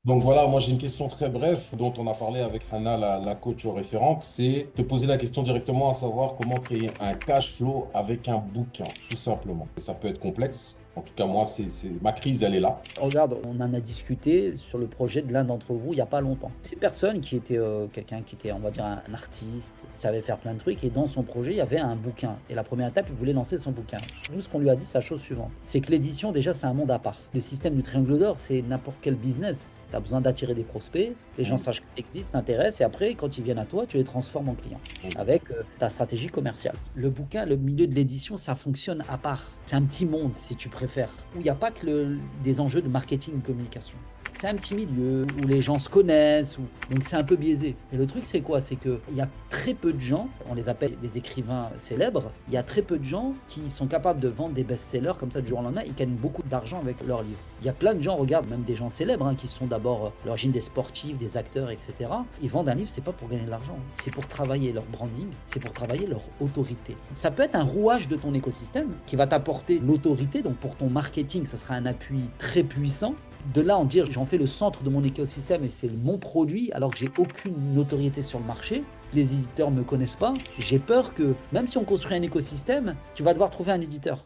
Donc voilà, moi j'ai une question très brève dont on a parlé avec Hannah, la coach référente, c'est te poser la question directement à savoir comment créer un cash flow avec un bouquin, tout simplement. Ça peut être complexe. En tout cas, moi, ma crise, elle est là. Regarde, on en a discuté sur le projet de l'un d'entre vous il n'y a pas longtemps. C'est une personne qui était quelqu'un qui était, on va dire, un artiste, qui savait faire plein de trucs, et dans son projet, il y avait un bouquin. Et la première étape, il voulait lancer son bouquin. Nous, ce qu'on lui a dit, c'est la chose suivante. C'est que l'édition, déjà, c'est un monde à part. Le système du triangle d'or, c'est n'importe quel business. Tu as besoin d'attirer des prospects, les gens Mm, sachent que tu existes, s'intéressent, et après, quand ils viennent à toi, tu les transformes en clients mm. avec ta stratégie commerciale. Le bouquin, le milieu de l'édition, ça fonctionne à part. C'est un petit monde, si tu préfères, où il n'y a pas que des enjeux de marketing et communication. C'est un petit milieu où les gens se connaissent, donc c'est un peu biaisé. Et le truc, c'est quoi? C'est qu'il y a très peu de gens, on les appelle des écrivains célèbres, il y a très peu de gens qui sont capables de vendre des best-sellers comme ça du jour au lendemain. Ils gagnent beaucoup d'argent avec leurs livres. Il y a plein de gens, regarde, même des gens célèbres, qui sont d'abord à l'origine des sportifs, des acteurs, etc. Ils vendent un livre, c'est pas pour gagner de l'argent, c'est pour travailler leur branding, c'est pour travailler leur autorité. Ça peut être un rouage de ton écosystème qui va t'apporter l'autorité, donc pour ton marketing, ça sera un appui très puissant. De là en dire j'en fais le centre de mon écosystème et c'est mon produit alors que j'ai aucune notoriété sur le marché, les éditeurs ne me connaissent pas, j'ai peur que même si on construit un écosystème, tu vas devoir trouver un éditeur.